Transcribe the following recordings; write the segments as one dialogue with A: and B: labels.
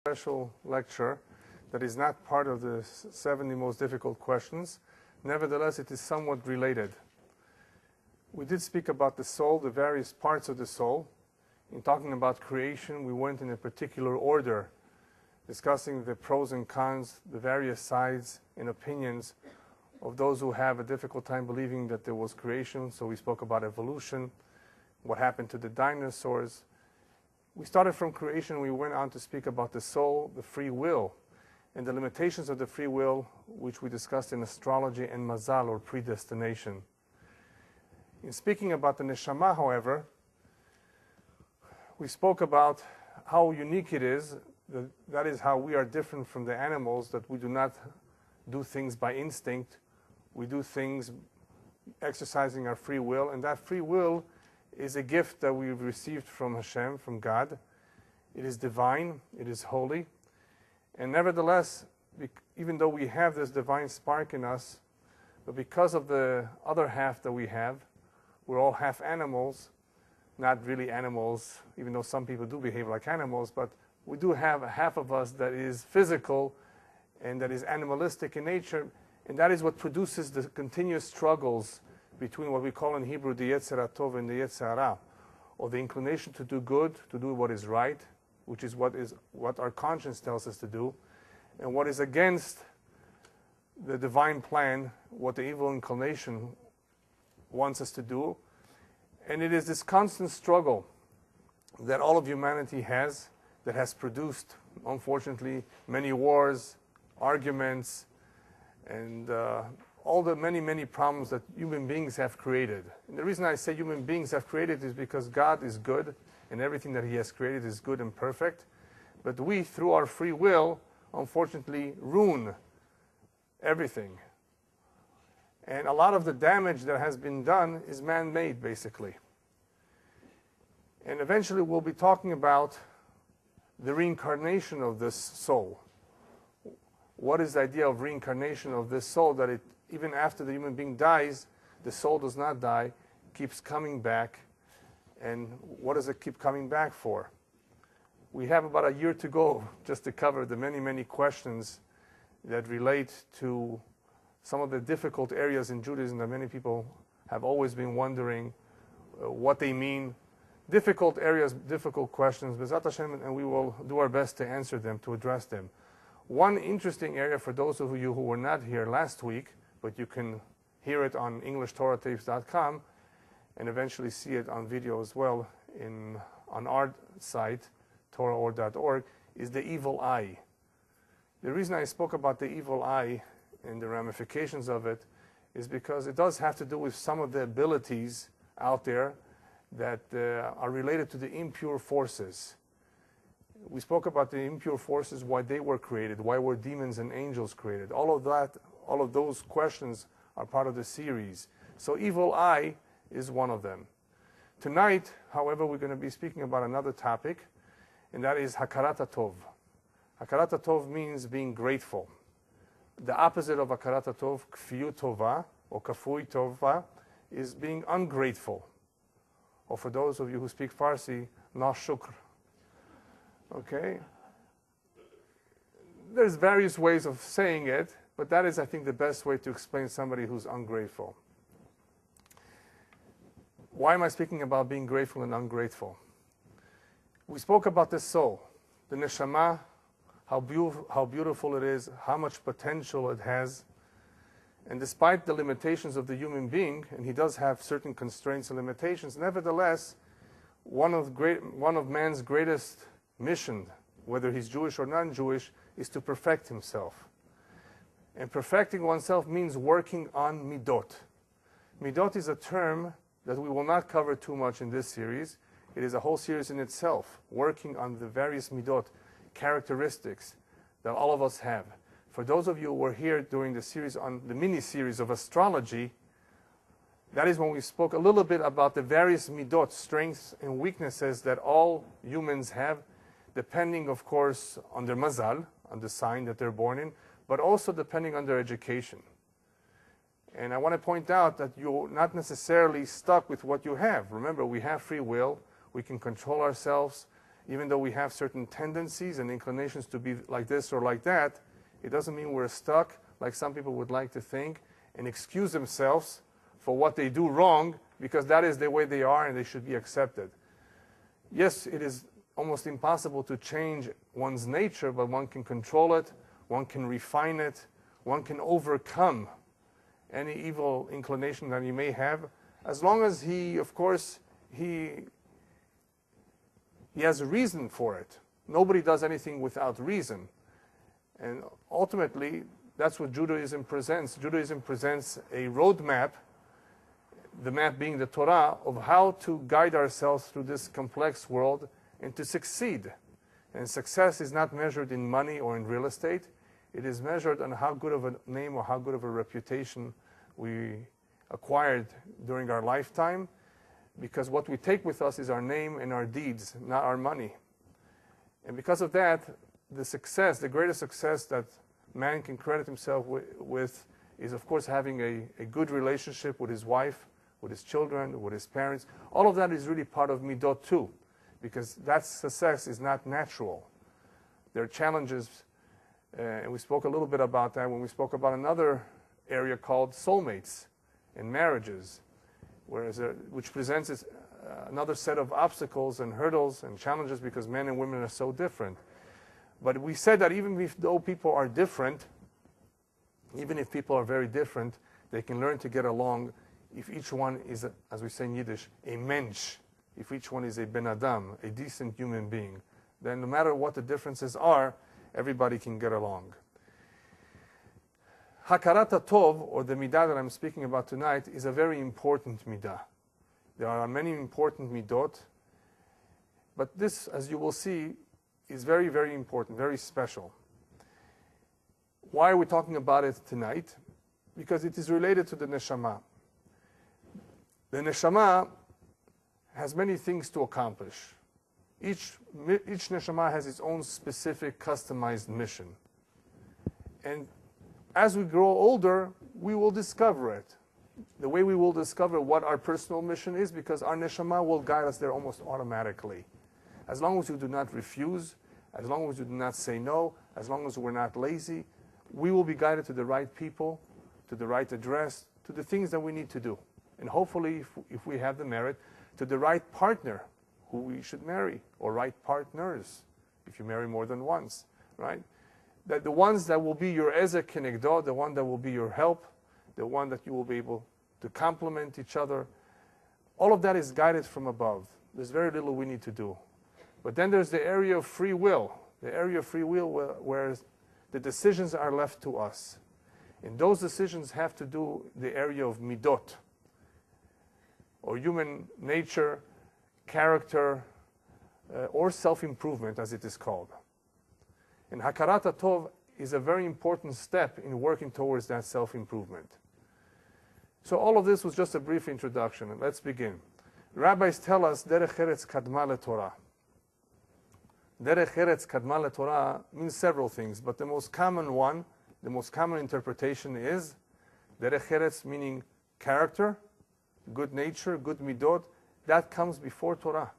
A: Special lecture that is not part of the 70 most difficult questions. Nevertheless, it is somewhat related. We did speak about the soul, the various parts of the soul. In talking about creation, we went in a particular order, discussing the pros and cons, the various sides and opinions of those who have a difficult time believing that there was creation. So we spoke about evolution, what happened to the dinosaurs. We started from creation, we went on to speak about the soul, the free will, and the limitations of the free will, which we discussed in astrology and mazal, or predestination. In speaking about the neshama, however, we spoke about how unique it is, that is how we are different from the animals, that we do not do things by instinct, we do things exercising our free will, and that free will is a gift that we've received from Hashem, from God. It is divine, it is holy, and nevertheless, even though we have this divine spark in us, but because of the other half that we have, we're all half animals, not really animals, even though some people do behave like animals, but we do have a half of us that is physical and that is animalistic in nature, and that is what produces the continuous struggles between what we call in Hebrew the Yetzer hatov and the Yetzer hara, or the inclination to do good, to do what is right, which is what our conscience tells us to do, and what is against the divine plan, what the evil inclination wants us to do. And it is this constant struggle that all of humanity has, that has produced, unfortunately, many wars, arguments, and all the many problems that human beings have created. And the reason I say human beings have created is because God is good, and everything that He has created is good and perfect. But we, through our free will, unfortunately, ruin everything. And a lot of the damage that has been done is man-made, basically. And eventually we'll be talking about the reincarnation of this soul. What is the idea of reincarnation of this soul, that even after the human being dies, the soul does not die, keeps coming back. And what does it keep coming back for? We have about a year to go just to cover the many questions that relate to some of the difficult areas in Judaism that many people have always been wondering what they mean. Difficult areas, difficult questions, B'ezrat Hashem, and we will do our best to answer them, to address them. One interesting area for those of you who were not here last week, but you can hear it on EnglishTorahTapes.com and eventually see it on video as well on our site, TorahOr.org, is the evil eye. The reason I spoke about the evil eye and the ramifications of it is because it does have to do with some of the abilities out there that are related to the impure forces. We spoke about the impure forces, why they were created, why were demons and angels created. All of those questions are part of the series. So evil eye is one of them. Tonight, however, we're going to be speaking about another topic, and that is hakarat hatov. Hakarat hatov means being grateful. The opposite of hakarat hatov, kfiyut tova, or kafui tova, is being ungrateful. Or for those of you who speak Farsi, na shukr. Okay? There's various ways of saying it, but that is, I think, the best way to explain somebody who's ungrateful. Why am I speaking about being grateful and ungrateful? We spoke about the soul, the neshama, how beautiful it is, how much potential it has. And despite the limitations of the human being, and he does have certain constraints and limitations, nevertheless, one of man's greatest mission, whether he's Jewish or non-Jewish, is to perfect himself. And perfecting oneself means working on midot. Midot is a term that we will not cover too much in this series. It is a whole series in itself, working on the various midot, characteristics that all of us have. For those of you who were here during the series on the mini-series of astrology, that is when we spoke a little bit about the various midot, strengths and weaknesses that all humans have, depending, of course, on their mazal, on the sign that they're born in, but also depending on their education. And I want to point out that you're not necessarily stuck with what you have. Remember, we have free will, we can control ourselves, even though we have certain tendencies and inclinations to be like this or like that, it doesn't mean we're stuck, like some people would like to think, and excuse themselves for what they do wrong, because that is the way they are and they should be accepted. Yes, it is almost impossible to change one's nature, but one can control it, one can refine it, one can overcome any evil inclination that he may have, as long as he, of course, he has a reason for it. Nobody does anything without reason. And ultimately, that's what Judaism presents. Judaism presents a roadmap, the map being the Torah, of how to guide ourselves through this complex world and to succeed. And success is not measured in money or in real estate. It is measured on how good of a name or how good of a reputation we acquired during our lifetime, because what we take with us is our name and our deeds, not our money. And because of that, the success, the greatest success that man can credit himself with is, of course, having a good relationship with his wife, with his children, with his parents. All of that is really part of midot too, because that success is not natural. There are challenges, and we spoke a little bit about that when we spoke about another area called soulmates and marriages, which presents another set of obstacles and hurdles and challenges because men and women are so different. But we said that even though people are different, even if people are very different, they can learn to get along if each one is, as we say in Yiddish, a mensch, if each one is a ben adam, a decent human being. Then no matter what the differences are, everybody can get along. Hakarat hatov, or the midah that I'm speaking about tonight, is a very important midah. There are many important midot, but this, as you will see, is very, very important, very special. Why are we talking about it tonight? Because it is related to the neshama. The neshama has many things to accomplish. Each neshama has its own specific, customized mission. And as we grow older, we will discover it. The way we will discover what our personal mission is, because our neshama will guide us there almost automatically. As long as you do not refuse, as long as you do not say no, as long as we're not lazy, we will be guided to the right people, to the right address, to the things that we need to do. And hopefully, if we have the merit, to the right partner who we should marry, or right partners, if you marry more than once, right? That the ones that will be your ezer kenegdo, the one that will be your help, the one that you will be able to complement each other, all of that is guided from above. There's very little we need to do. But then there's the area of free will, where the decisions are left to us. And those decisions have to do the area of midot, or human nature, character, or self-improvement, as it is called. And hakarat hatov is a very important step in working towards that self-improvement. So all of this was just a brief introduction, and let's begin. Rabbis tell us, derech eretz kadma leTorah. Derech eretz kadma leTorah means several things, but the most common one, the most common interpretation is derech eretz, meaning character, good nature, good midot, that comes before Torah.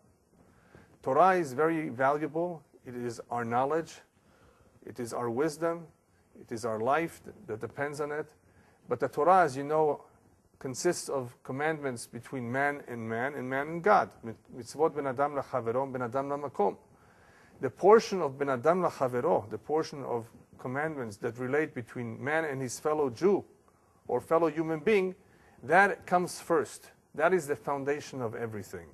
A: Torah is very valuable. It is our knowledge. It is our wisdom. It is our life that depends on it. But the Torah, as you know, consists of commandments between man and man and God. Mitzvot ben adam lachavero, ben adam lamakom. The portion of ben adam lachavero, the portion of commandments that relate between man and his fellow Jew or fellow human being, that comes first. That is the foundation of everything.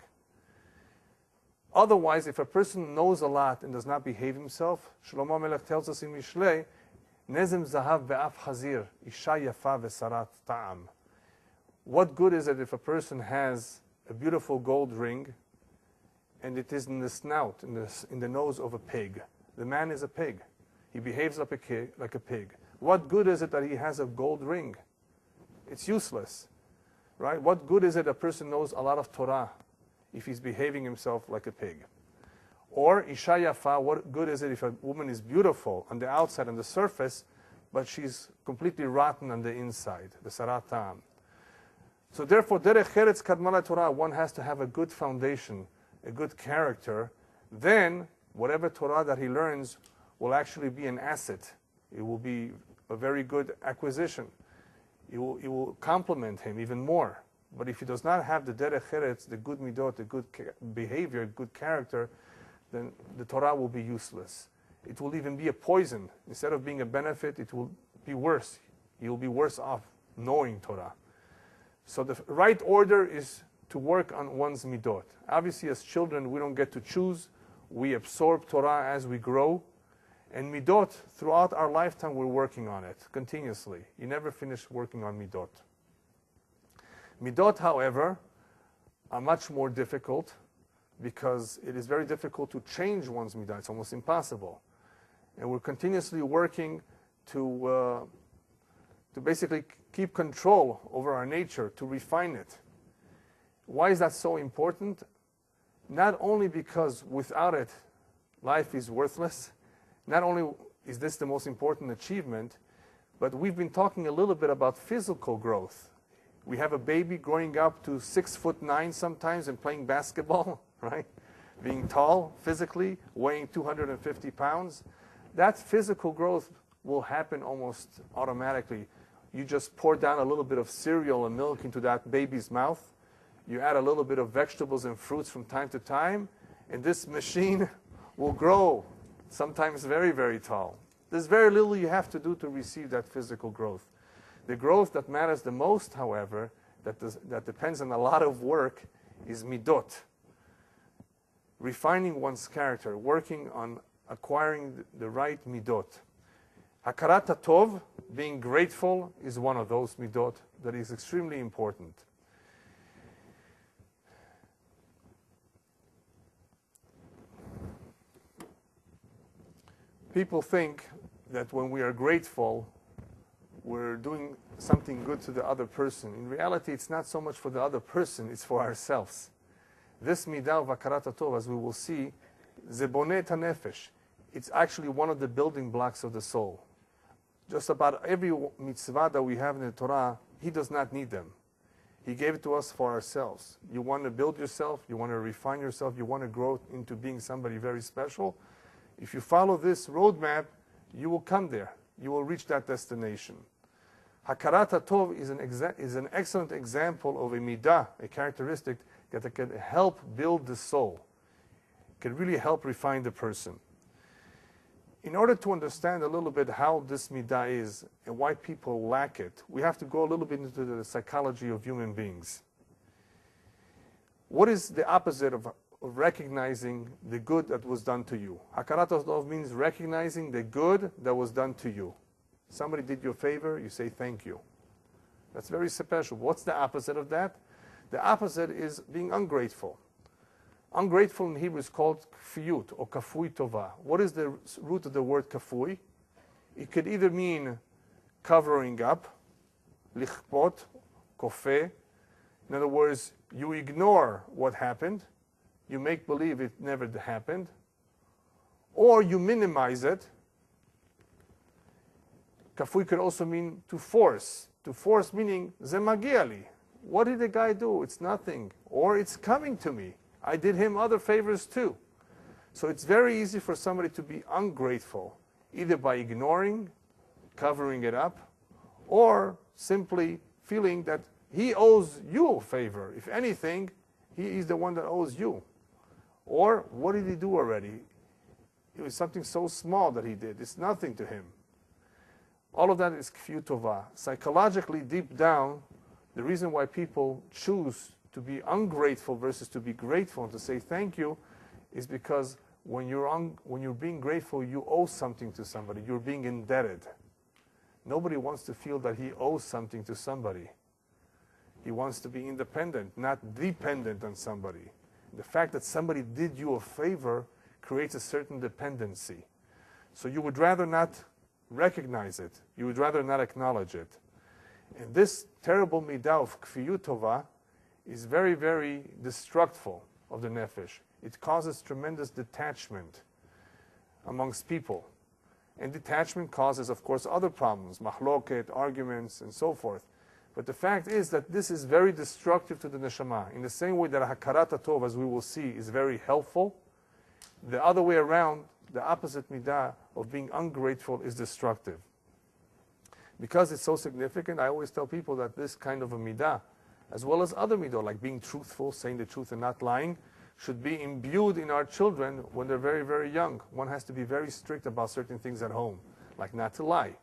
A: Otherwise, if a person knows a lot and does not behave himself, Shlomo Melech tells us in Mishlei, Nezem zahav be'af hazir, isha yafa ve'sarat ta'am. What good is it if a person has a beautiful gold ring and it is in the snout, in the nose of a pig? The man is a pig. He behaves like a pig. What good is it that he has a gold ring? It's useless, right? What good is it a person knows a lot of Torah if he's behaving himself like a pig? Or isha yafa, what good is it if a woman is beautiful on the outside, on the surface, but she's completely rotten on the inside, the sarat ta'am. So therefore, derech eretz kadma leTorah, one has to have a good foundation, a good character, then whatever Torah that he learns will actually be an asset. It will be a very good acquisition. It will complement him even more. But if he does not have the derech eretz, the good midot, the good behavior, good character, then the Torah will be useless. It will even be a poison. Instead of being a benefit, it will be worse. He will be worse off knowing Torah. So the right order is to work on one's midot. Obviously, as children, we don't get to choose. We absorb Torah as we grow. And midot, throughout our lifetime, we're working on it continuously. You never finish working on midot. Midot, however, are much more difficult because it is very difficult to change one's midah. It's almost impossible. And we're continuously working to basically keep control over our nature, to refine it. Why is that so important? Not only because without it, life is worthless. Not only is this the most important achievement, but we've been talking a little bit about physical growth. We have a baby growing up to 6'9" sometimes and playing basketball, right? Being tall physically, weighing 250 pounds. That physical growth will happen almost automatically. You just pour down a little bit of cereal and milk into that baby's mouth. You add a little bit of vegetables and fruits from time to time, and this machine will grow, sometimes very, very tall. There's very little you have to do to receive that physical growth. The growth that matters the most, however, that depends on a lot of work, is midot. Refining one's character, working on acquiring the right midot. Hakarat hatov, being grateful, is one of those midot that is extremely important. People think that when we are grateful, we're doing something good to the other person. In reality, it's not so much for the other person, it's for ourselves. This midah of hakarat hatov, as we will see, zebonet hanefesh. It's actually one of the building blocks of the soul. Just about every mitzvah that we have in the Torah, he does not need them. He gave it to us for ourselves. You want to build yourself, you want to refine yourself, you want to grow into being somebody very special. If you follow this roadmap, you will come there. You will reach that destination. Hakarat hatov is an excellent example of a midah, a characteristic that can help build the soul. It can really help refine the person. In order to understand a little bit how this midah is and why people lack it, we have to go a little bit into the psychology of human beings. What is the opposite of recognizing the good that was done to you? Hakarat hatov means recognizing the good that was done to you. Somebody did you a favor, you say thank you. That's very special. What's the opposite of that? The opposite is being ungrateful. Ungrateful in Hebrew is called kfiyut or kafui tova. What is the root of the word kafui? It could either mean covering up, lichpot, kofe. In other words, you ignore what happened, you make believe it never happened, or you minimize it. Kafui could also mean to force. To force meaning, ze magia li. What did the guy do? It's nothing. Or it's coming to me. I did him other favors too. So it's very easy for somebody to be ungrateful, either by ignoring, covering it up, or simply feeling that he owes you a favor. If anything, he is the one that owes you. Or what did he do already? It was something so small that he did. It's nothing to him. All of that is kfiyut tova. Psychologically, deep down, the reason why people choose to be ungrateful versus to be grateful and to say thank you is because when you're being grateful, you owe something to somebody. You're being indebted. Nobody wants to feel that he owes something to somebody. He wants to be independent, not dependent on somebody. The fact that somebody did you a favor creates a certain dependency. So you would rather not recognize it. You would rather not acknowledge it. And this terrible midah of kfiyut tova is very, very destructive of the nefesh. It causes tremendous detachment amongst people. And detachment causes, of course, other problems, mahloket, arguments, and so forth. But the fact is that this is very destructive to the neshama. In the same way that hakarat hatov, as we will see, is very helpful, The other way around, the opposite midah of being ungrateful is destructive. Because it's so significant, I always tell people that this kind of a midah, as well as other midah, like being truthful, saying the truth and not lying, should be imbued in our children when they're very, very young. One has to be very strict about certain things at home, like not to lie,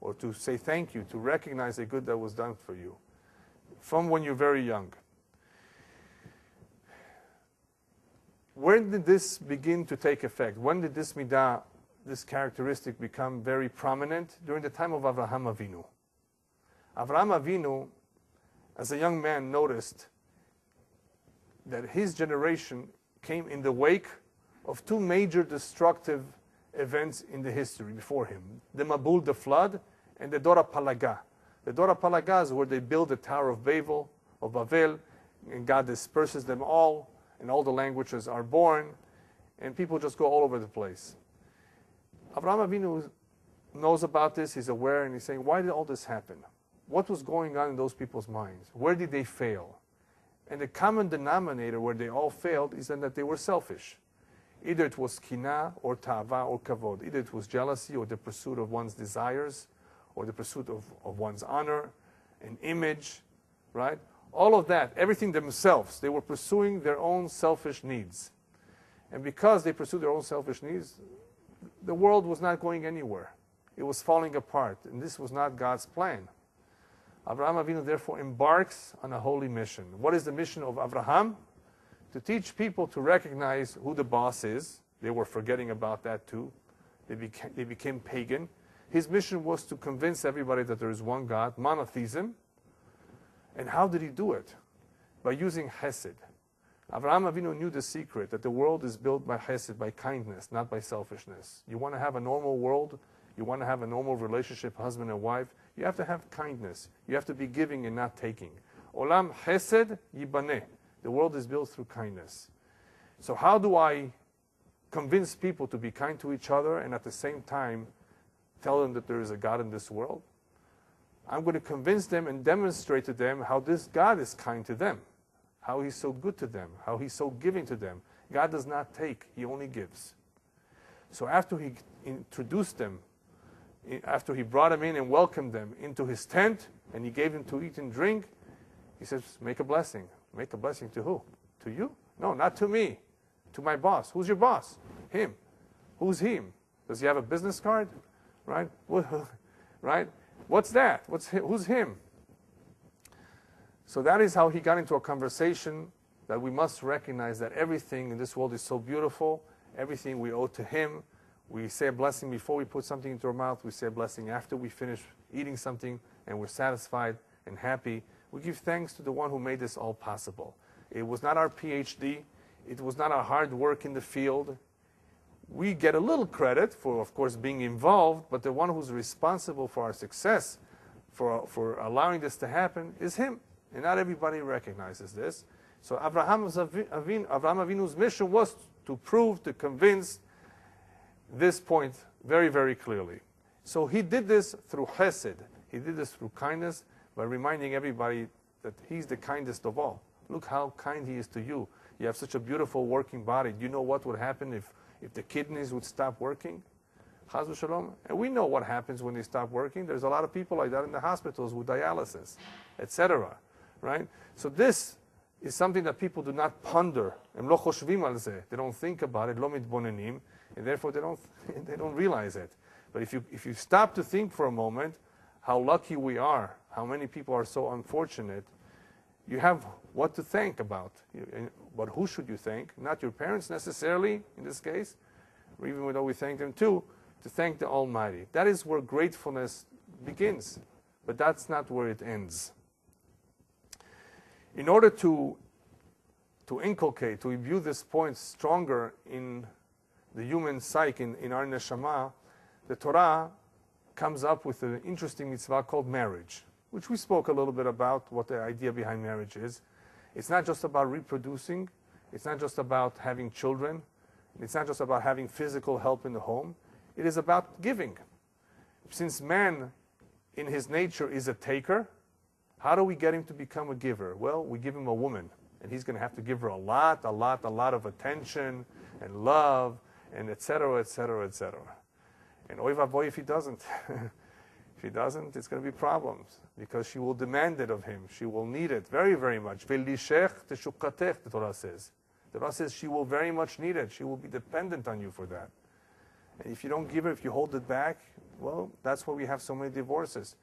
A: or to say thank you, to recognize the good that was done for you, from when you're very young. When did this begin to take effect? When did this midah, this characteristic, become very prominent? During the time of Avraham Avinu. Avraham Avinu, as a young man, noticed that his generation came in the wake of two major destructive events in the history before him. The Mabul, the flood, and the Dora Palaga. The Dora Palaga is where they build the Tower of Babel, and God disperses them all, and all the languages are born, and people just go all over the place. Avraham Avinu knows about this, he's aware, and he's saying, why did all this happen? What was going on in those people's minds? Where did they fail? And the common denominator where they all failed is that they were selfish. Either it was kina or ta'ava or kavod. Either it was jealousy or the pursuit of one's desires or the pursuit of one's honor, an image, right? All of that, everything themselves. They were pursuing their own selfish needs. And because they pursued their own selfish needs, the world was not going anywhere. It was falling apart, and this was not God's plan. Avraham Avinu therefore embarks on a holy mission. What is the mission of Avraham? To teach people to recognize who the boss is. They were forgetting about that too. They became pagan. His mission was to convince everybody that there is one God, monotheism. And how did he do it? By using chesed. Avraham Avinu knew the secret that the world is built by chesed, by kindness, not by selfishness. You want to have a normal world, you want to have a normal relationship, husband and wife, you have to have kindness. You have to be giving and not taking. Olam chesed yibaneh. The world is built through kindness. So how do I convince people to be kind to each other and at the same time tell them that there is a God in this world? I'm going to convince them and demonstrate to them how this God is kind to them, how he's so good to them, how he's so giving to them. God does not take, he only gives. So after he introduced them, after he brought them in and welcomed them into his tent, and he gave them to eat and drink, he says, make a blessing. Make a blessing to who? To you? No, not to me. To my boss. Who's your boss? Him. Who's him? Does he have a business card? Right? Right? What's that? Who's him? So that is how he got into a conversation that we must recognize that everything in this world is so beautiful. Everything we owe to him. We say a blessing before we put something into our mouth. We say a blessing after we finish eating something and we're satisfied and happy. We give thanks to the one who made this all possible. It was not our PhD. It was not our hard work in the field. We get a little credit for, of course, being involved, but the one who's responsible for our success, for allowing this to happen, is him. And not everybody recognizes this. So Avraham Avinu's mission was to prove, to convince this point very, very clearly. So he did this through chesed. He did this through kindness by reminding everybody that he's the kindest of all. Look how kind he is to you. You have such a beautiful working body. Do you know what would happen if the kidneys would stop working? Chas v'shalom. And we know what happens when they stop working. There's a lot of people like that in the hospitals with dialysis, etc. Right? So this is something that people do not ponder. They don't think about it. And therefore they don't realize it. But if you stop to think for a moment how lucky we are, how many people are so unfortunate, you have what to thank about. But who should you thank? Not your parents necessarily, in this case, or even though we thank them too, to thank the Almighty. That is where gratefulness begins, but that's not where it ends. In order to inculcate, to imbue this point stronger in the human psyche, in our neshama, the Torah comes up with an interesting mitzvah called marriage, which we spoke a little bit about what the idea behind marriage is. It's not just about reproducing. It's not just about having children. It's not just about having physical help in the home. It is about giving. Since man in his nature is a taker, how do we get him to become a giver? Well, we give him a woman, and he's going to have to give her a lot of attention, and love and etc., etc., etc. And oy vavoy if he doesn't. If he doesn't, it's going to be problems because she will demand it of him. She will need it very, very much. Ve'lishech teshukatech, the Torah says. The Torah says she will very much need it. She will be dependent on you for that. And if you don't give it, if you hold it back, well, that's why we have so many divorces.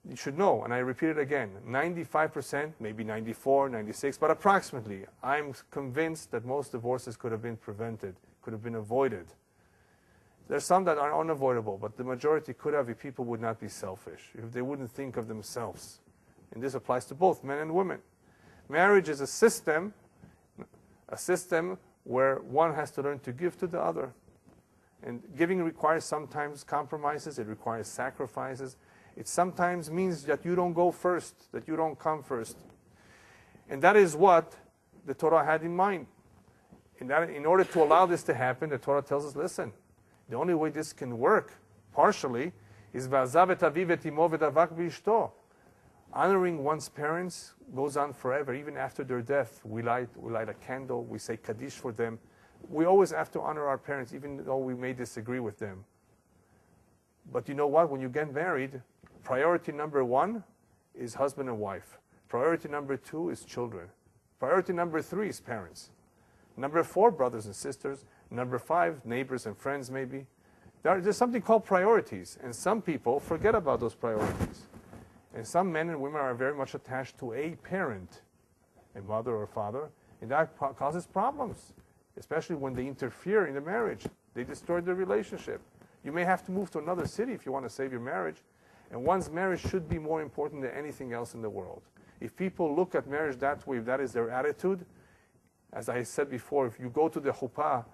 A: You should know, and I repeat it again, 95%, maybe 94, 96, but approximately, I'm convinced that most divorces could have been prevented, could have been avoided. There's some that are unavoidable, but the majority could have if people would not be selfish, if they wouldn't think of themselves. And this applies to both men and women. Marriage is a system where one has to learn to give to the other. And giving requires sometimes compromises, it requires sacrifices. It sometimes means that you don't go first, that you don't come first. And that is what the Torah had in mind. In order to allow this to happen, the Torah tells us, listen, the only way this can work, partially, is v'azav et aviv et imo v'davak b'ishto. Honoring one's parents goes on forever, even after their death. We light a candle, we say Kaddish for them. We always have to honor our parents, even though we may disagree with them. But you know what? When you get married, priority number 1 is husband and wife. Priority number 2 is children. Priority number 3 is parents. Number 4, brothers and sisters. Number 5, neighbors and friends maybe. There's something called priorities, and some people forget about those priorities. And some men and women are very much attached to a parent, a mother or father, and that causes problems, especially when they interfere in the marriage. They destroy the relationship. You may have to move to another city if you want to save your marriage, and one's marriage should be more important than anything else in the world. If people look at marriage that way, if that is their attitude, as I said before, if you go to the chuppah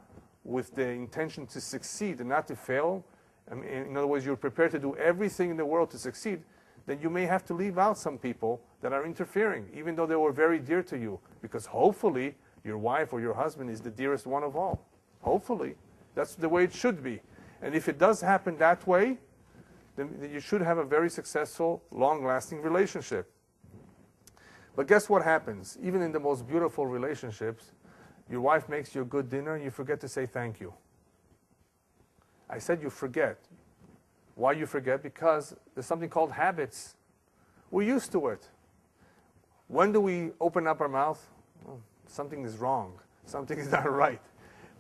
A: with the intention to succeed and not to fail, in other words, you're prepared to do everything in the world to succeed, then you may have to leave out some people that are interfering, even though they were very dear to you, because hopefully your wife or your husband is the dearest one of all. Hopefully. That's the way it should be. And if it does happen that way, then you should have a very successful, long-lasting relationship. But guess what happens? Even in the most beautiful relationships, your wife makes you a good dinner and you forget to say thank you. I said you forget. Why you forget? Because there's something called habits. We're used to it. When do we open up our mouth? Well, something is wrong. Something is not right.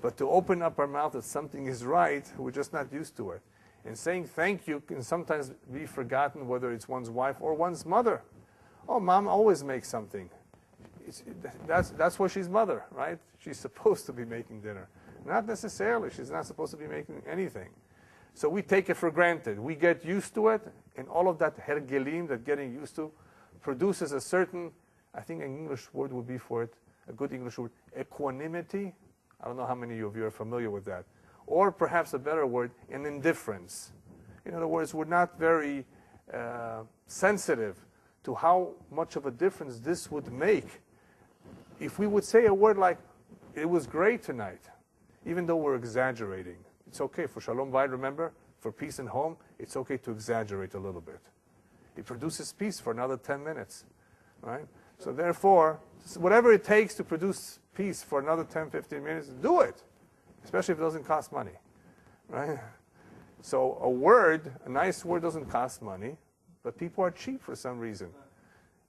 A: But to open up our mouth that something is right, we're just not used to it. And saying thank you can sometimes be forgotten, whether it's one's wife or one's mother. Oh, mom always makes something. That's why she's mother, right? She's supposed to be making dinner. Not necessarily. She's not supposed to be making anything. So we take it for granted. We get used to it, and all of that hergelim, that getting used to, produces a certain, I think an English word would be for it, a good English word, equanimity. I don't know how many of you are familiar with that. Or perhaps a better word, an indifference. In other words, we're not very sensitive to how much of a difference this would make if we would say a word like, it was great tonight, even though we're exaggerating. It's okay. For Shalom Bayit, remember, for peace in home, it's okay to exaggerate a little bit. It produces peace for another 10 minutes, right? So therefore, whatever it takes to produce peace for another 10, 15 minutes, do it, especially if it doesn't cost money, right? So a word, a nice word doesn't cost money, but people are cheap for some reason.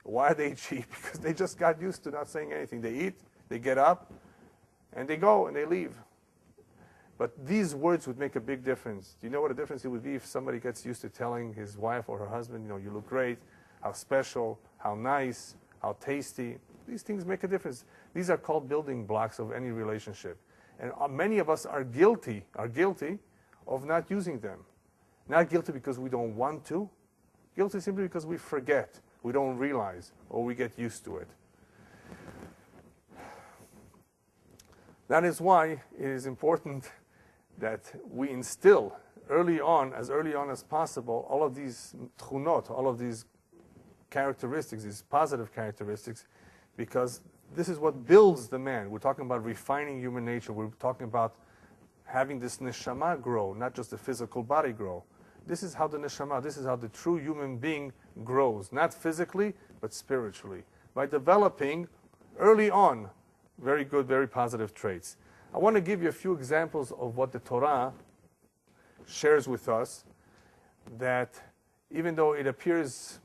A: Why are they cheap? Because they just got used to not saying anything. They eat, they get up, and they go, and they leave. But these words would make a big difference. Do you know what a difference it would be if somebody gets used to telling his wife or her husband, you know, you look great, how special, how nice, how tasty. These things make a difference. These are called building blocks of any relationship. And many of us are guilty of not using them. Not guilty because we don't want to. Guilty simply because we forget, we don't realize, or we get used to it. That is why it is important that we instill early on as possible, all of these tchunot, all of these characteristics, these positive characteristics, because this is what builds the man. We're talking about refining human nature. We're talking about having this neshama grow, not just the physical body grow. This is how the neshama, this is how the true human being grows, not physically, but spiritually, by developing early on very good, very positive traits. I want to give you a few examples of what the Torah shares with us, that even though it appears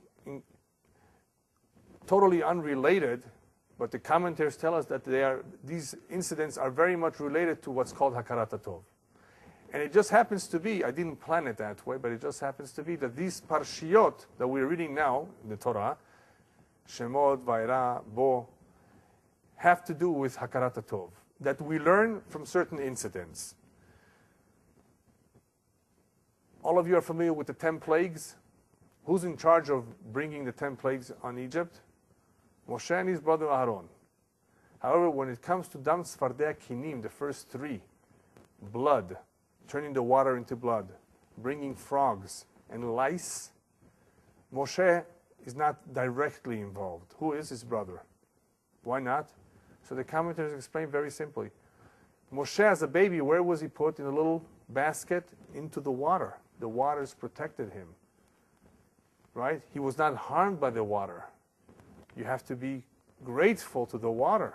A: totally unrelated, but the commentators tell us that these incidents are very much related to what's called hakarat hatov. And it just happens to be, I didn't plan it that way, but it just happens to be that these parshiyot that we're reading now in the Torah, Shemot, Vayera, Bo, have to do with hakarat hatov, that we learn from certain incidents. All of you are familiar with the 10 plagues. Who's in charge of bringing the 10 plagues on Egypt? Moshe and his brother Aaron. However, when it comes to Dam Tzfardei Kinim, the first 3, blood, turning the water into blood, bringing frogs and lice, Moshe is not directly involved. Who is his brother? Why not? So the commentators explain very simply. Moshe, as a baby, where was he put? In a little basket into the water. The waters protected him. Right? He was not harmed by the water. You have to be grateful to the water.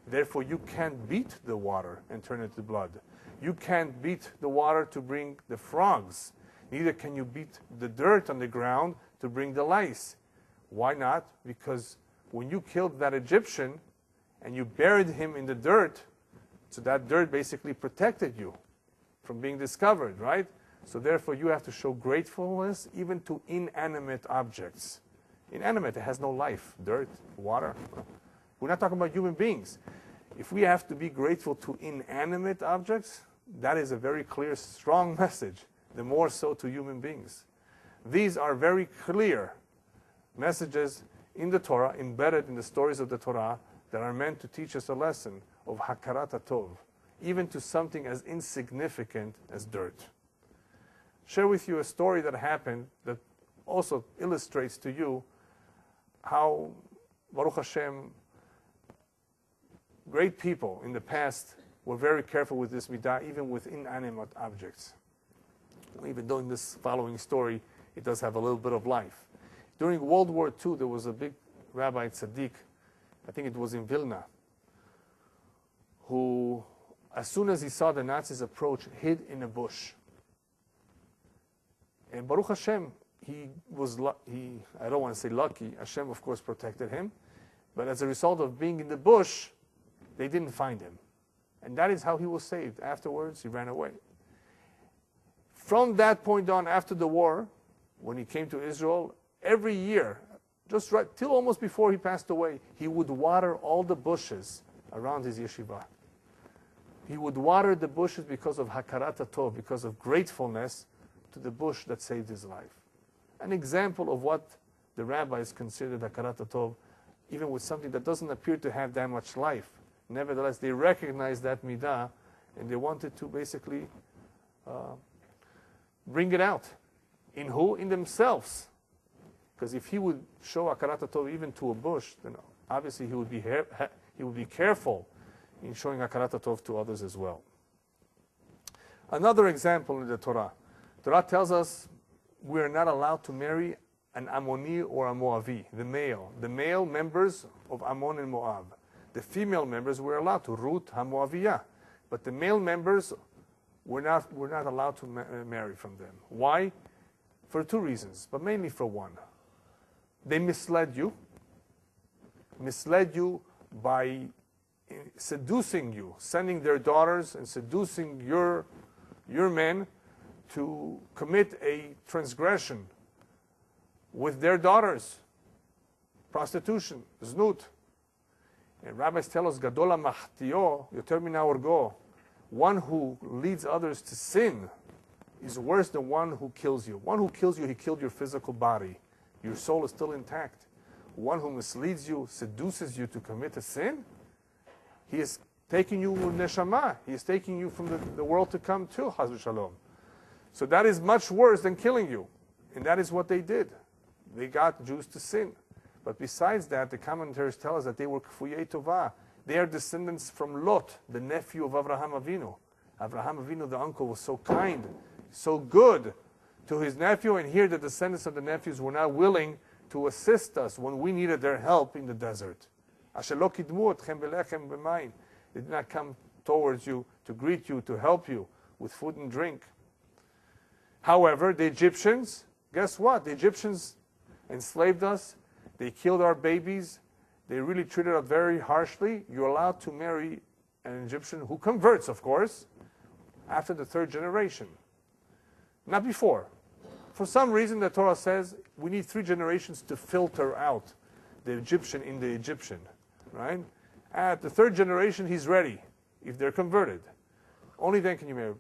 A: Therefore, you can't beat the water and turn it to blood. You can't beat the water to bring the frogs. Neither can you beat the dirt on the ground to bring the lice. Why not? Because when you killed that Egyptian and you buried him in the dirt, so that dirt basically protected you from being discovered, right? So therefore, you have to show gratefulness even to inanimate objects. Inanimate, it has no life. Dirt, water. We're not talking about human beings. If we have to be grateful to inanimate objects, that is a very clear, strong message. The more so to human beings. These are very clear messages in the Torah, embedded in the stories of the Torah, that are meant to teach us a lesson of hakarat hatov, even to something as insignificant as dirt. Share with you a story that happened that also illustrates to you how, Baruch Hashem, great people in the past were very careful with this midah, even with inanimate objects. Even though in this following story, it does have a little bit of life. During World War II, there was a big rabbi tzaddik, I think it was in Vilna, who, as soon as he saw the Nazis approach, hid in a bush. And Baruch Hashem, he was, I don't want to say lucky, Hashem of course protected him, but as a result of being in the bush, they didn't find him. And that is how he was saved. Afterwards, he ran away. From that point on, after the war, when he came to Israel, every year, just right till almost before he passed away, he would water all the bushes around his yeshiva. He would water the bushes because of hakarat hatov, because of gratefulness to the bush that saved his life. An example of what the rabbis considered hakarat hatov, even with something that doesn't appear to have that much life. Nevertheless, they recognized that midah, and they wanted to basically bring it out. In who? In themselves. Because if he would show hakarat hatov even to a bush, then obviously he would be careful in showing hakarat hatov to others as well. Another example in the Torah. Torah tells us we are not allowed to marry an Ammoni or a Moavi, the male members of Ammon and Moab. The female members were allowed to, Ruth HaMoaviyah. But the male members we're not allowed to marry from them. Why? For 2 reasons, but mainly for one. They misled you by seducing you, sending their daughters and seducing your men to commit a transgression with their daughters, prostitution, znut. And rabbis tell us, Gadola machtio, yoter min haorgo, one who leads others to sin is worse than one who kills you. One who kills you, he killed your physical body. Your soul is still intact. One who misleads you, seduces you to commit a sin, he is taking you neshama. He is taking you from the world to come too, Chas v'shalom. So that is much worse than killing you. And that is what they did. They got Jews to sin. But besides that, the commentators tell us that they were kfuyei tovah. They are descendants from Lot, the nephew of Avraham Avinu. Avraham Avinu, the uncle, was so kind, so good to his nephew, and here the descendants of the nephews were not willing to assist us when we needed their help in the desert. They did not come towards you, to greet you, to help you with food and drink. However, the Egyptians, guess what? The Egyptians enslaved us. They killed our babies. They really treated us very harshly. You're allowed to marry an Egyptian who converts, of course, after the third generation. Not before. For some reason, the Torah says we need 3 generations to filter out the Egyptian in the Egyptian, right? At the 3rd generation, he's ready, if they're converted. Only then can you marry.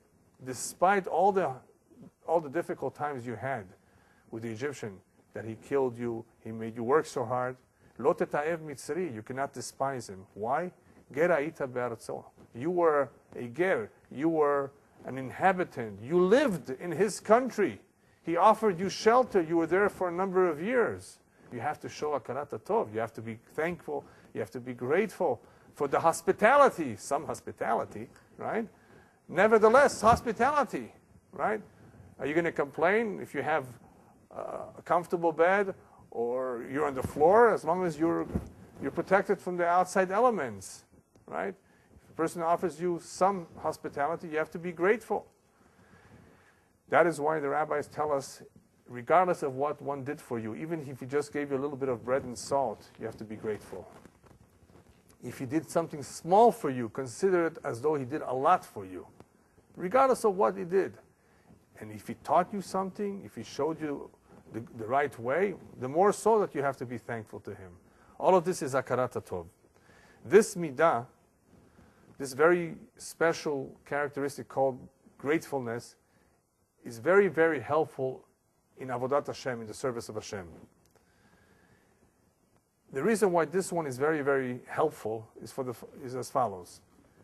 A: Despite all the difficult times you had with the Egyptian, that he killed you, he made you work so hard, lo tetaev mitzri, you cannot despise him. Why? Ger ha'ita be'aretzo. You were a ger, you were an inhabitant, you lived in his country. He offered you shelter. You were there for a number of years. You have to show hakarat hatov. You have to be thankful. You have to be grateful for the hospitality, some hospitality, right? Nevertheless, hospitality, right? Are you going to complain if you have a comfortable bed or you're on the floor, as long as you're protected from the outside elements, right? If a person offers you some hospitality, you have to be grateful. That is why the rabbis tell us, regardless of what one did for you, even if he just gave you a little bit of bread and salt, you have to be grateful. If he did something small for you, consider it as though he did a lot for you, regardless of what he did. And if he taught you something, if he showed you the right way, the more so that you have to be thankful to him. All of this is hakarat hatov. This midah, this very special characteristic called gratefulness, is very, very helpful in avodat Hashem, in the service of Hashem. The reason why this one is very, very helpful is as follows.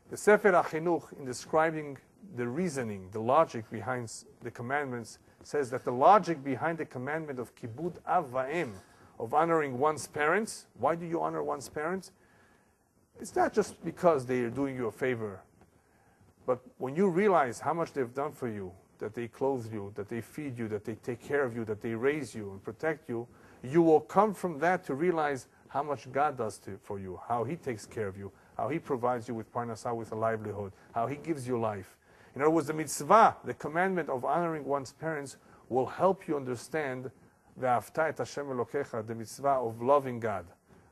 A: The Sefer HaChinuch, in describing the reasoning, the logic behind the commandments, says that the logic behind the commandment of kibud av va'em, of honoring one's parents. Why do you honor one's parents? It's not just because they are doing you a favor, but when you realize how much they've done for you, that they clothe you, that they feed you, that they take care of you, that they raise you and protect you, you will come from that to realize how much God does for you, how He takes care of you, how He provides you with parnasah, with a livelihood, how He gives you life. In other words, the mitzvah, the commandment of honoring one's parents, will help you understand ve'afta et Hashem Elokecha, the mitzvah of loving God.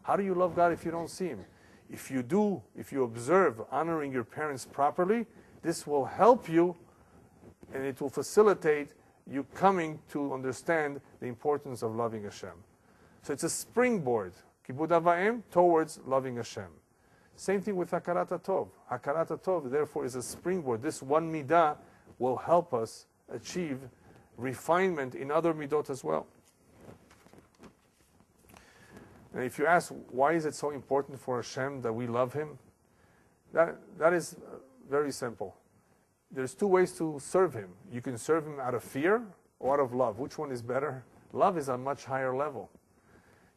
A: How do you love God if you don't see Him? If you observe honoring your parents properly, this will help you and it will facilitate you coming to understand the importance of loving Hashem. So it's a springboard, kibud avayim, towards loving Hashem. Same thing with hakarat hatov. Hakarat hatov, therefore, is a springboard. This one midah will help us achieve refinement in other midot as well. And if you ask, why is it so important for Hashem that we love Him? That is very simple. There's 2 ways to serve Him. You can serve Him out of fear or out of love. Which one is better? Love is a much higher level.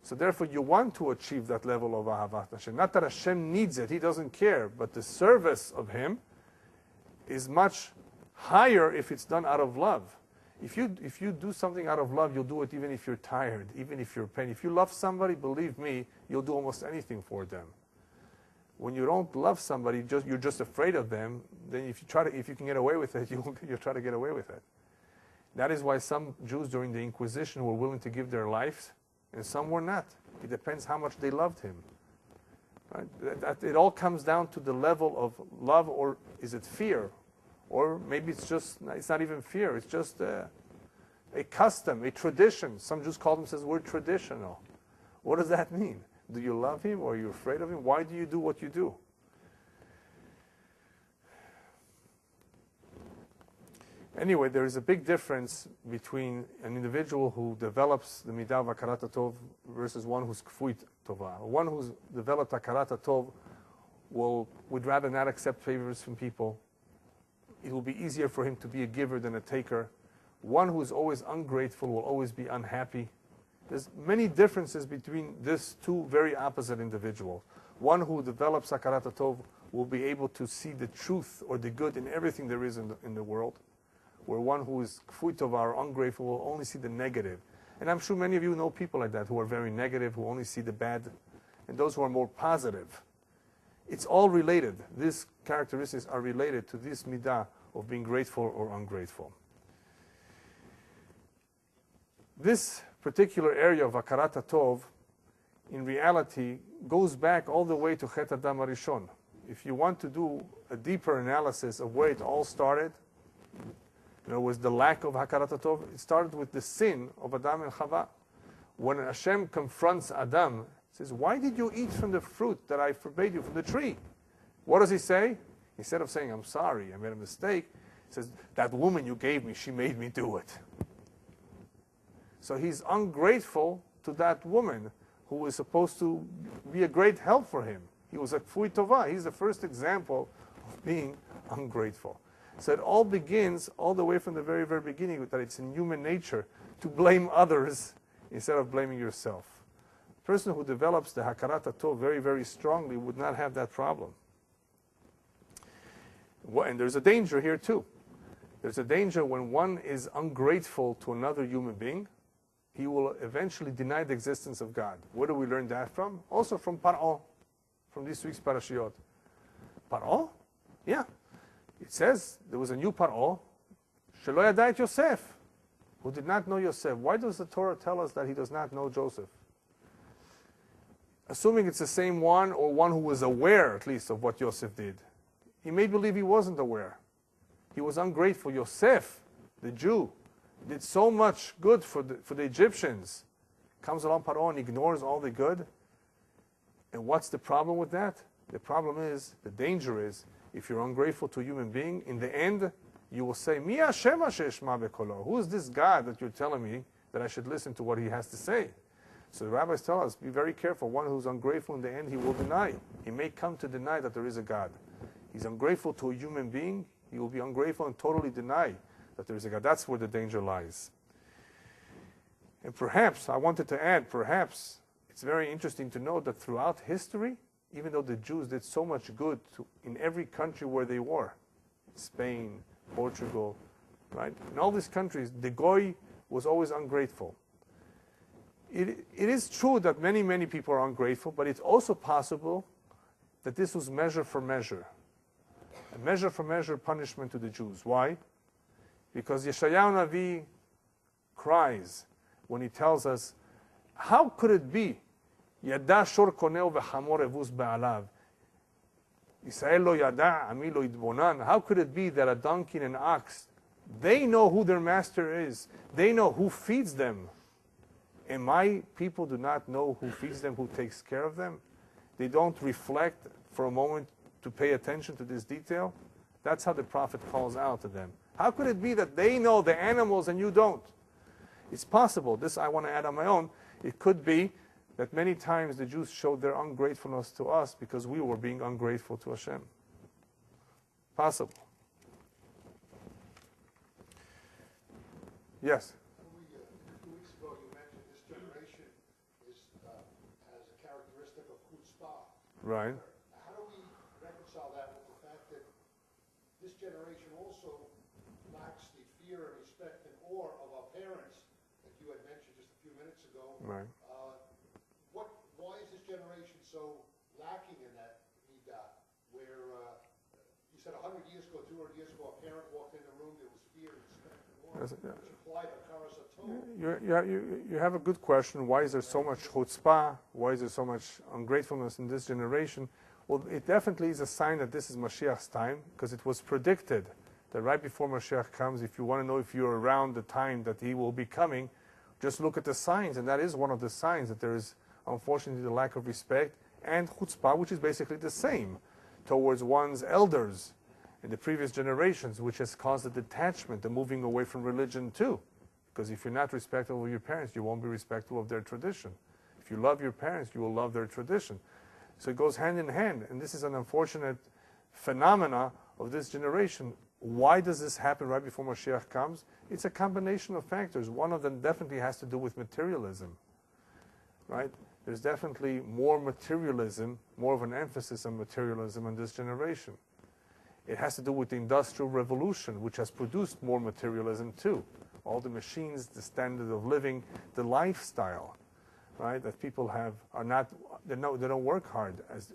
A: So therefore, you want to achieve that level of ahavat Hashem. Not that Hashem needs it, He doesn't care, but the service of Him is much higher if it's done out of love. If you do something out of love, you'll do it even if you're tired, even if you're pain. If you love somebody, believe me, you'll do almost anything for them. When you don't love somebody, you're just afraid of them, then if you can get away with it, you'll try to get away with it. That is why some Jews during the Inquisition were willing to give their lives, and some were not. It depends how much they loved him. Right? It all comes down to the level of love, or is it fear? Or maybe it's not even fear, it's just a custom, a tradition. Some Jews call themselves, we're traditional. What does that mean? Do you love him or are you afraid of him? Why do you do what you do? Anyway, there is a big difference between an individual who develops the midah of hakarat hatov versus one who's kfuit tova. One who's developed hakarat hatov would rather not accept favors from people. It will be easier for him to be a giver than a taker. One who is always ungrateful will always be unhappy. There's many differences between these 2 very opposite individuals. One who develops hakarat hatov will be able to see the truth or the good in everything there is in the world, where one who is kfuit tova or ungrateful will only see the negative. And I'm sure many of you know people like that who are very negative, who only see the bad, and those who are more positive. It's all related. These characteristics are related to this midah of being grateful or ungrateful. This particular area of hakarat hatov, in reality, goes back all the way to Chet Adam Harishon. If you want to do a deeper analysis of where it all started, was the lack of hakarat hatov. It started with the sin of Adam and Chava. When Hashem confronts Adam, he says, "Why did you eat from the fruit that I forbade you, from the tree?" What does he say? Instead of saying, "I'm sorry, I made a mistake," he says, "That woman you gave me, she made me do it." So he's ungrateful to that woman who was supposed to be a great help for him. He was a kfui tova. He's the first example of being ungrateful. So it all begins all the way from the very, very beginning, that it's in human nature to blame others instead of blaming yourself. The person who develops the hakarat hatov very, very strongly would not have that problem. And there's a danger here too. There's a danger when one is ungrateful to another human being. He will eventually deny the existence of God. Where do we learn that from? Also from Paro, from this week's parashiyot. Paro? Yeah. It says there was a new Paro, Shelo yada et Yosef, who did not know Yosef. Why does the Torah tell us that he does not know Joseph? Assuming it's the same one, or one who was aware at least of what Yosef did. He may believe he wasn't aware. He was ungrateful. Yosef, the Jew, did so much good for the Egyptians. Comes along Paro and ignores all the good. And what's the problem with that? The problem is, the danger is, if you're ungrateful to a human being, in the end, you will say, Mi Hashem she'eshma bekolo. Who is this God that you're telling me that I should listen to what he has to say? So the rabbis tell us, be very careful. One who's ungrateful, in the end, he will deny. He may come to deny that there is a God. He's ungrateful to a human being, he will be ungrateful and totally deny that there is a God. That's where the danger lies. And perhaps, I wanted to add, perhaps, it's very interesting to know that throughout history, even though the Jews did so much good in every country where they were, Spain, Portugal, right? In all these countries, the Goy was always ungrateful. It is true that many, many people are ungrateful, but it's also possible that this was measure for measure. A measure for measure punishment to the Jews. Why? Because Yeshayahu Navi cries when he tells us, how could it be? Yada shor koneo v'chamor evus be'alav. Israel lo yada, ami lo idbonan. How could it be that a donkey and an ox, they know who their master is. They know who feeds them. And my people do not know who feeds them, who takes care of them. They don't reflect for a moment to pay attention to this detail. That's how the prophet calls out to them. How could it be that they know the animals and you don't? It's possible. This I want to add on my own. It could be that many times the Jews showed their ungratefulness to us because we were being ungrateful to Hashem. Possible. Yes?
B: 2 weeks ago you mentioned this generation has a characteristic of chutzpah.
A: Right.
B: How do we reconcile that with the fact that this generation also lacks the fear and respect and awe of our parents that you had mentioned just a few minutes ago?
A: Right.
B: Why is this generation so lacking in that midah? Where you said 100 years ago, 200 years ago, a parent walked in the room, there was fear and respect and awe, which applied hakarat hatov.
A: You have a good question. Why is there so much chutzpah? Why is there so much ungratefulness in this generation? Well, it definitely is a sign that this is Mashiach's time, because it was predicted that right before Mashiach comes, if you want to know if you're around the time that he will be coming, just look at the signs, and that is one of the signs that there is, unfortunately, the lack of respect and chutzpah, which is basically the same, towards one's elders in the previous generations, which has caused a detachment, the moving away from religion too. Because if you're not respectful of your parents, you won't be respectful of their tradition. If you love your parents, you will love their tradition. So it goes hand in hand, and this is an unfortunate phenomena of this generation. Why does this happen right before Mashiach comes? It's a combination of factors. One of them definitely has to do with materialism, right? There's definitely more materialism, more of an emphasis on materialism in this generation. It has to do with the Industrial Revolution, which has produced more materialism too. All the machines, the standard of living, the lifestyle. right? That people are not, they don't work hard as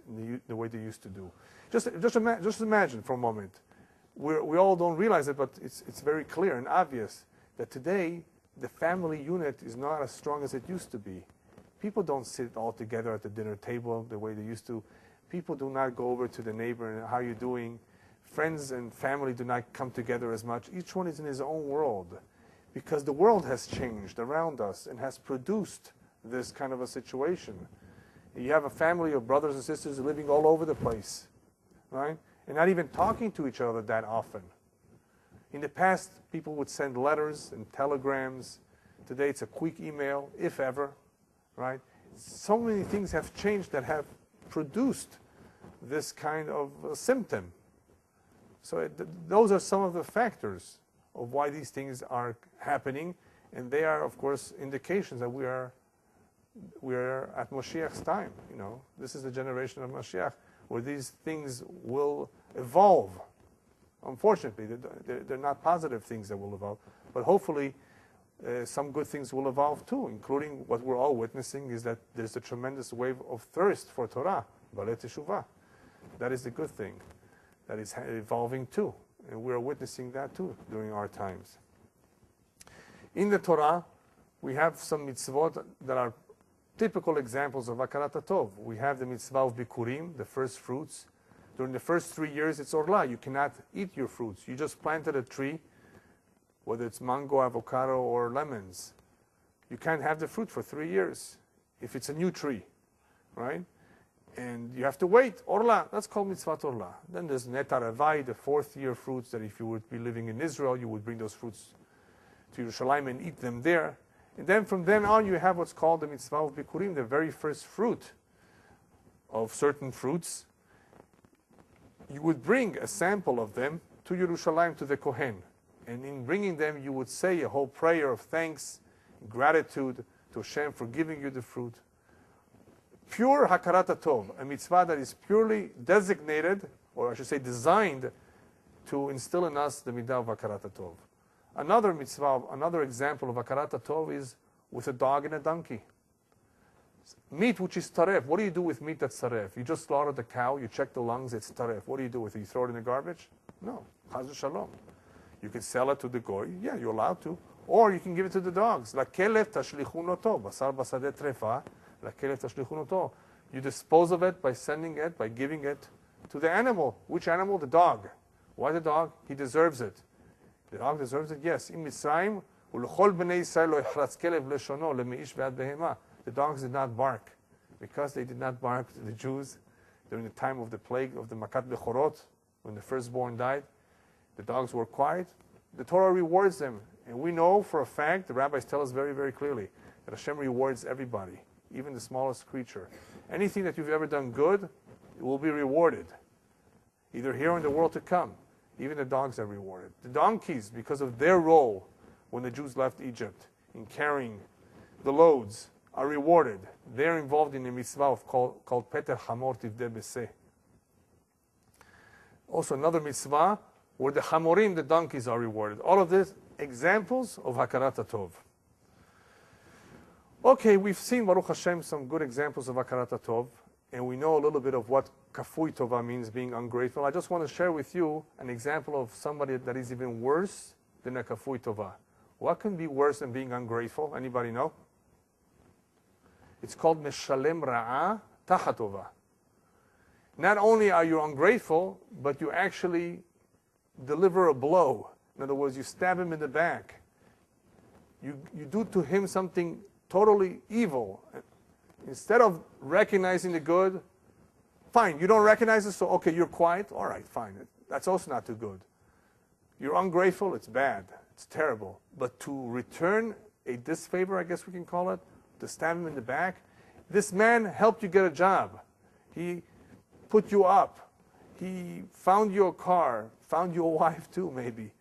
A: the way they used to do. Just imagine for a moment. We all don't realize it, but it's very clear and obvious that today the family unit is not as strong as it used to be. People don't sit all together at the dinner table the way they used to. People do not go over to the neighbor and how you doing. Friends and family do not come together as much. Each one is in his own world because the world has changed around us and has produced this kind of a situation. You have a family of brothers and sisters living all over the place, right? And not even talking to each other that often. In the past, people would send letters and telegrams. Today, it's a quick email, if ever, right? So many things have changed that have produced this kind of symptom. So those are some of the factors of why these things are happening, and they are, of course, indications that we are at Moshiach's time. You know, this is the generation of Mashiach, where these things will evolve. Unfortunately, they're not positive things that will evolve, but hopefully some good things will evolve too, including what we're all witnessing is that there's a tremendous wave of thirst for Torah, Balei Teshuvah. That is the good thing. That is evolving too, and we're witnessing that too during our times. In the Torah, we have some mitzvot that are typical examples of hakarat hatov. We have the mitzvah of bikurim, the first fruits. During the first 3 years, it's orla. You cannot eat your fruits. You just planted a tree, whether it's mango, avocado, or lemons. You can't have the fruit for 3 years if it's a new tree, right? And you have to wait. Orla, that's called mitzvah orla. Then there's netarevai, the 4th year fruits, that if you would be living in Israel, you would bring those fruits to Yerushalayim and eat them there. And then from then on, you have what's called the mitzvah of bikurim, the very first fruit of certain fruits. You would bring a sample of them to Yerushalayim, to the Kohen. And in bringing them, you would say a whole prayer of thanks, gratitude to Hashem for giving you the fruit. Pure hakarat hatov, a mitzvah that is purely designated, or I should say designed, to instill in us the midah of hakarat hatov. Another mitzvah, another example of hakarat hatov is with a dog and a donkey. Meat which is taref. What do you do with meat that's taref? You just slaughter the cow, you check the lungs, it's taref. What do you do with it? You throw it in the garbage? No. Chas v'shalom. You can sell it to the goy. Yeah, you're allowed to. Or you can give it to the dogs. Lakelev tashlichun oto. Basar basadeh trefa. Lakelev tashlichun oto. You dispose of it by sending it, by giving it to the animal. Which animal? The dog. Why the dog? He deserves it. The dog deserves it? Yes. In Mitzrayim, ulechol bnei Yisrael lo yichratz kelev leshono lemeish ve'ad behema. The dogs did not bark. Because they did not bark to the Jews during the time of the plague of the Makat Bechorot, when the firstborn died, the dogs were quiet. The Torah rewards them. And we know for a fact, the rabbis tell us very, very clearly, that Hashem rewards everybody, even the smallest creature. Anything that you've ever done good, it will be rewarded, either here or in the world to come. Even the dogs are rewarded. The donkeys, because of their role when the Jews left Egypt in carrying the loads, are rewarded. They're involved in a mitzvah called Peter Hamor Tivdeh Beseh. Also another mitzvah where the Hamorim, the donkeys, are rewarded. All of these examples of hakarat hatov. Okay, we've seen, Baruch Hashem, some good examples of hakarat hatov, and we know a little bit of what kafui tova means, being ungrateful. I just want to share with you an example of somebody that is even worse than a kafui tova. What can be worse than being ungrateful? Anybody know? It's called meshalem ra'ah tachatova. Not only are you ungrateful, but you actually deliver a blow. In other words, you stab him in the back. You do to him something totally evil. Instead of recognizing the good, fine, you don't recognize it, so okay, you're quiet, all right, fine. That's also not too good. You're ungrateful, it's bad, it's terrible. But to return a disfavor, I guess we can call it, to stab him in the back, this man helped you get a job. He put you up. He found you a car, found you a wife too, maybe.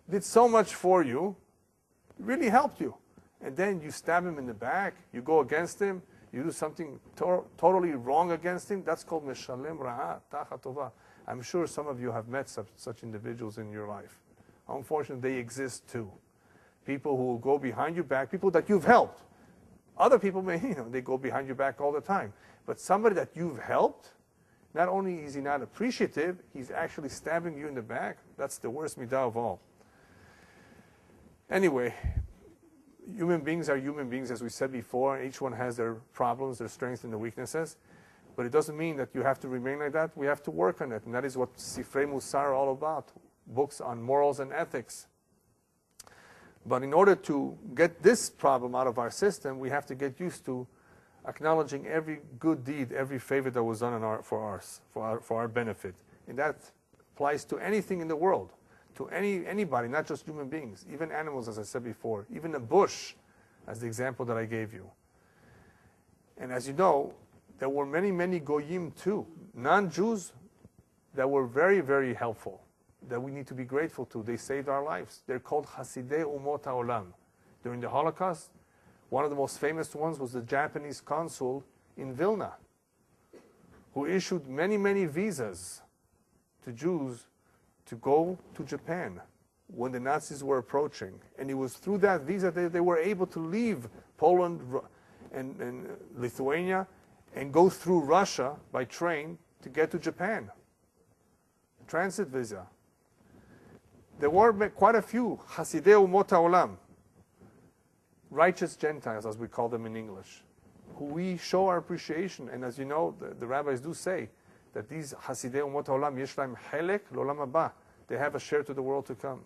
A: Did so much for you, really helped you. And then you stab him in the back, you go against him, you do something totally wrong against him. That's called meshalem ra'ah tachatova. I'm sure some of you have met such individuals in your life. Unfortunately, they exist too. People who will go behind your back, people that you've helped. Other people may, they go behind your back all the time. But somebody that you've helped, not only is he not appreciative, he's actually stabbing you in the back. That's the worst midah of all. Anyway, human beings are human beings, as we said before. Each one has their problems, their strengths, and their weaknesses. But it doesn't mean that you have to remain like that. We have to work on it. And that is what Sifrei Musar are all about, books on morals and ethics. But in order to get this problem out of our system, we have to get used to acknowledging every good deed, every favor that was done for our benefit. And that applies to anything in the world, to anybody, not just human beings, even animals, as I said before, even a bush, as the example that I gave you. And as you know, there were many, many goyim too, non-Jews, that were very, very helpful, that we need to be grateful to. They saved our lives. They're called Hasidei Umot HaOlam. During the Holocaust, one of the most famous ones was the Japanese consul in Vilna, who issued many, many visas to Jews to go to Japan when the Nazis were approaching. And it was through that visa that they were able to leave Poland and Lithuania and go through Russia by train to get to Japan. Transit visa. There were quite a few Hasidei Umot HaOlam, righteous Gentiles, as we call them in English, who we show our appreciation. And as you know, the rabbis do say that these Hasidei Umot HaOlam, yesh lahem chelek l'olam haba, they have a share to the world to come.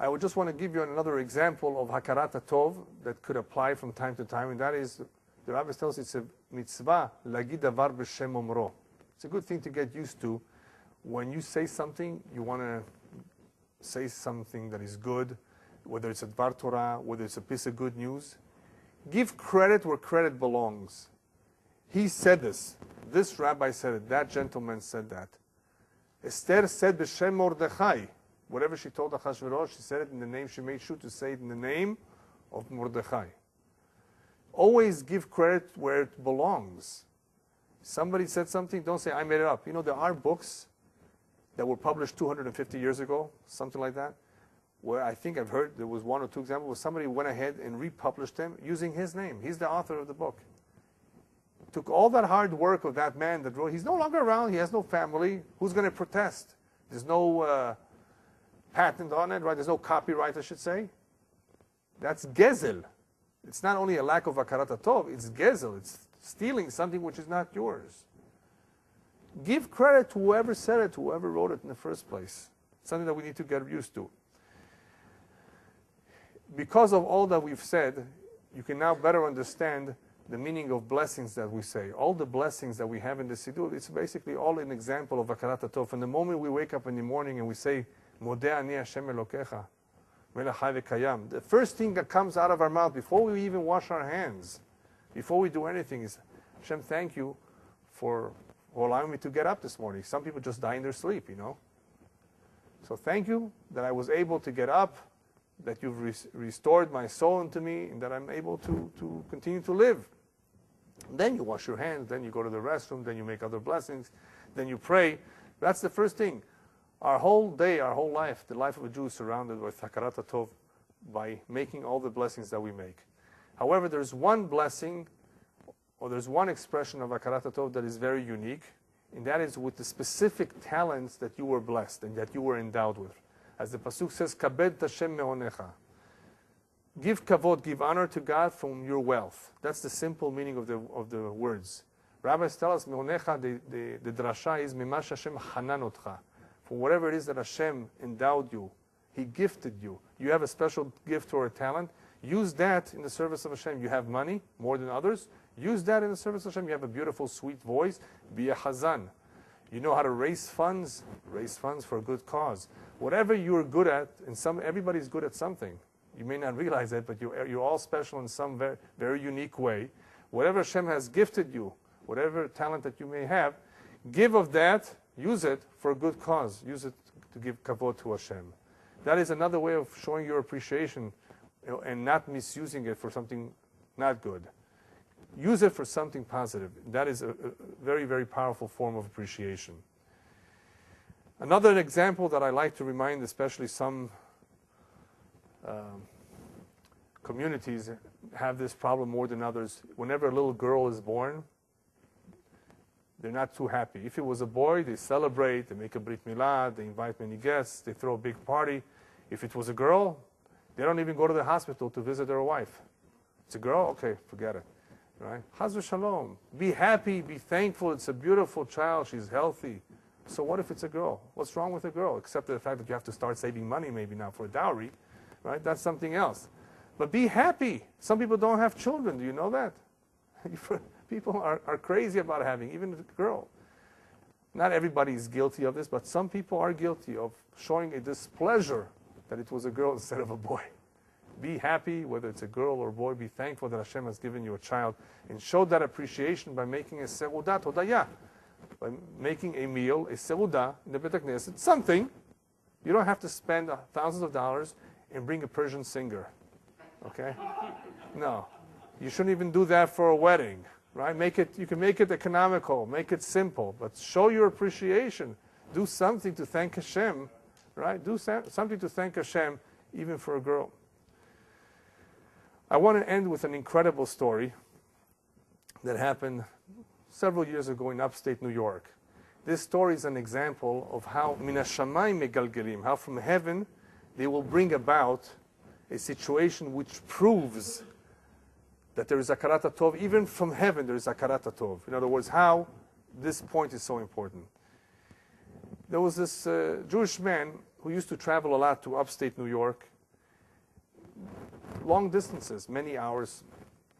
A: I would just want to give you another example of hakarat hatov that could apply from time to time, and that is, the rabbi tells us it's a mitzvah lagid davar b'shem omro. It's a good thing to get used to. When you say something, you want to say something that is good, whether it's a dvar Torah, whether it's a piece of good news. Give credit where credit belongs. He said this. This rabbi said it. That gentleman said that. Esther said b'shem Mordechai. Whatever she told Achashverosh, she said it in the name, she made sure to say it in the name of Mordechai. Always give credit where it belongs. Somebody said something, don't say, I made it up. There are books that were published 250 years ago, something like that, where I think I've heard there was one or two examples where somebody went ahead and republished them using his name. He's the author of the book. Took all that hard work of that man that wrote. He's no longer around. He has no family. Who's going to protest? There's no patent on it, right? There's no copyright, I should say. That's gezel. It's not only a lack of hakarat hatov, it's gezel. It's stealing something which is not yours. Give credit to whoever said it, whoever wrote it in the first place. It's something that we need to get used to. Because of all that we've said, you can now better understand the meaning of blessings that we say. All the blessings that we have in the Siddur, it's basically all an example of hakarat hatov. From the moment we wake up in the morning and we say, Modeh ani Hashem Elokecha, melech chai v'kayam, the first thing that comes out of our mouth before we even wash our hands, before we do anything, is, Hashem, thank you for allowing me to get up this morning. Some people just die in their sleep, So thank you that I was able to get up, that you've restored my soul into me, and that I'm able to continue to live. And then you wash your hands, then you go to the restroom, then you make other blessings, then you pray. That's the first thing. Our whole day, our whole life, the life of a Jew is surrounded with hakarat hatov by making all the blessings that we make. However, there's one blessing, or there's one expression of hakarat hatov that is very unique, and that is with the specific talents that you were blessed and that you were endowed with. As the pasuk says, kabed Hashem me'onecha. Give kavod, give honor to God from your wealth. That's the simple meaning of the words. Rabbis tell us, me'onecha, the drasha is mimash Hashem hanan otcha. For whatever it is that Hashem endowed you, He gifted you. You have a special gift or a talent. Use that in the service of Hashem. You have money, more than others. Use that in the service of Hashem. You have a beautiful, sweet voice. Be a hazan. You know how to raise funds for a good cause. Whatever you're good at, and everybody's good at something. You may not realize it, but you're all special in some very, very unique way. Whatever Hashem has gifted you, whatever talent that you may have, give of that. Use it for a good cause. Use it to give kavod to Hashem. That is another way of showing your appreciation and not misusing it for something not good. Use it for something positive. That is a very, very powerful form of appreciation. Another example that I like to remind, especially some communities have this problem more than others. Whenever a little girl is born, they're not too happy. If it was a boy, they celebrate, they make a brit milah, they invite many guests, they throw a big party. If it was a girl, they don't even go to the hospital to visit their wife. It's a girl? Okay, forget it. Right? Chas v'shalom. Be happy, be thankful. It's a beautiful child. She's healthy. So what if it's a girl? What's wrong with a girl? Except the fact that you have to start saving money maybe now for a dowry. Right? That's something else. But be happy. Some people don't have children. Do you know that? People are crazy about having, even a girl. Not everybody is guilty of this, but some people are guilty of showing a displeasure that it was a girl instead of a boy. Be happy, whether it's a girl or a boy. Be thankful that Hashem has given you a child. And show that appreciation by making a seudah todayah. By making a meal, a seudah, in the Beit HaKnesset, something. You don't have to spend thousands of dollars and bring a Persian singer. Okay? No. You shouldn't even do that for a wedding. Right? You can make it economical, make it simple, but show your appreciation. Do something to thank Hashem. Right? Do something to thank Hashem, even for a girl. I want to end with an incredible story that happened several years ago in upstate New York. This story is an example of how minashamayim megalgelim, how from heaven they will bring about a situation which proves that there is hakarat hatov. Even from heaven there is hakarat hatov. In other words, how this point is so important. There was this Jewish man who used to travel a lot to upstate New York, long distances, many hours.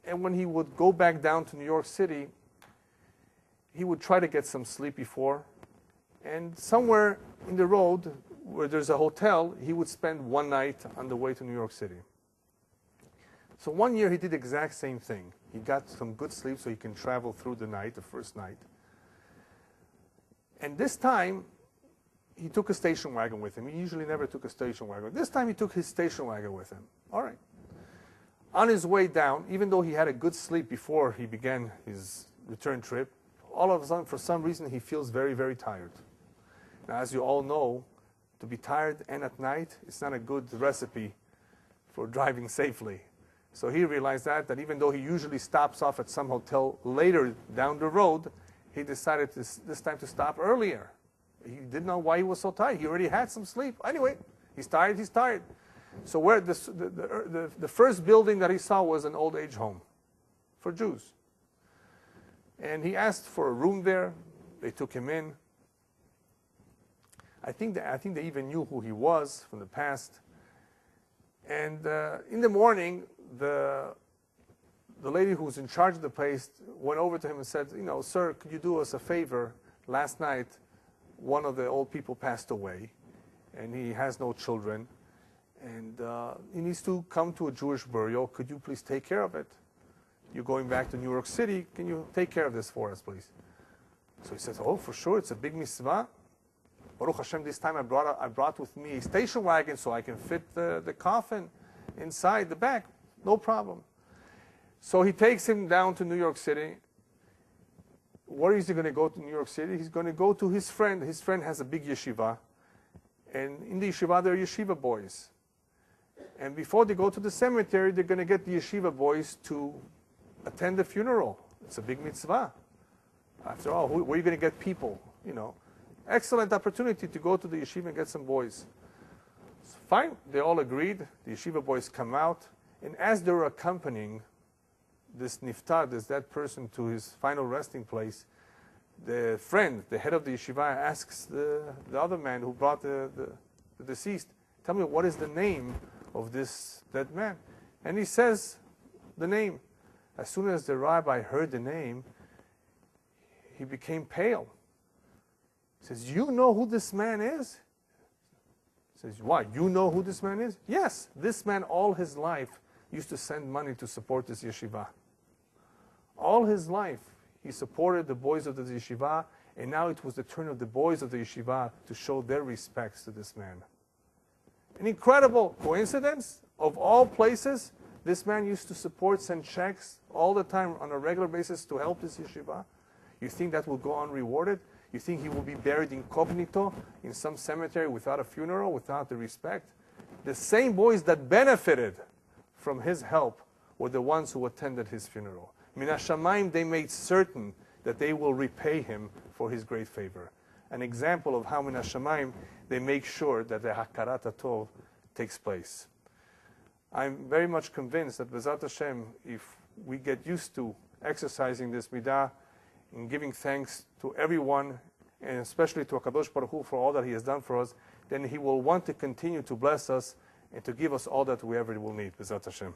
A: And when he would go back down to New York City, he would try to get some sleep before. And somewhere in the road where there's a hotel, he would spend one night on the way to New York City. So one year he did the exact same thing. He got some good sleep so he can travel through the night, the first night. And this time, he took a station wagon with him. He usually never took a station wagon. This time he took his station wagon with him. All right. On his way down, even though he had a good sleep before he began his return trip, all of a sudden, for some reason, he feels very, very tired. Now, as you all know, to be tired and at night, it's not a good recipe for driving safely. So he realized that even though he usually stops off at some hotel later down the road, he decided this time to stop earlier. He didn't know why he was so tired. He already had some sleep. Anyway, he's tired. So where the first building that he saw was an old age home for Jews. And he asked for a room there. They took him in. I think they even knew who he was from the past. And in the morning, the lady who was in charge of the place went over to him and said, sir, could you do us a favor? Last night, one of the old people passed away, and he has no children, and he needs to come to a Jewish burial. Could you please take care of it? You're going back to New York City. Can you take care of this for us, please? So he says, oh, for sure. It's a big mitzvah. Baruch Hashem, this time I brought with me a station wagon so I can fit the coffin inside the back. No problem. So he takes him down to New York City. Where is he going to go to New York City? He's going to go to his friend. His friend has a big yeshiva. And in the yeshiva, there are yeshiva boys. And before they go to the cemetery, they're going to get the yeshiva boys to attend the funeral. It's a big mitzvah. After all, where are you going to get people? Excellent opportunity to go to the yeshiva and get some boys. So fine, they all agreed. The yeshiva boys come out. And as they're accompanying this niftar, this dead person, to his final resting place, the friend, the head of the yeshiva, asks the other man who brought the deceased, tell me, what is the name of this dead man? And he says the name. As soon as the rabbi heard the name, he became pale. He says, you know who this man is? He says, why? You know who this man is? Yes, this man all his life used to send money to support this yeshiva. All his life, he supported the boys of the yeshiva, and now it was the turn of the boys of the yeshiva to show their respects to this man. An incredible coincidence. Of all places, this man used to send checks all the time on a regular basis to help this yeshiva. You think that will go unrewarded? You think he will be buried incognito in some cemetery without a funeral, without the respect? The same boys that benefited from his help were the ones who attended his funeral. Min hashamayim, they made certain that they will repay him for his great favor. An example of how min hashamayim, they make sure that the hakarat hatov takes place. I'm very much convinced that B'ezrat Hashem, if we get used to exercising this midah and giving thanks to everyone, and especially to HaKadosh Baruch Hu for all that He has done for us, then He will want to continue to bless us and to give us all that we ever will need. B'ezrat Hashem.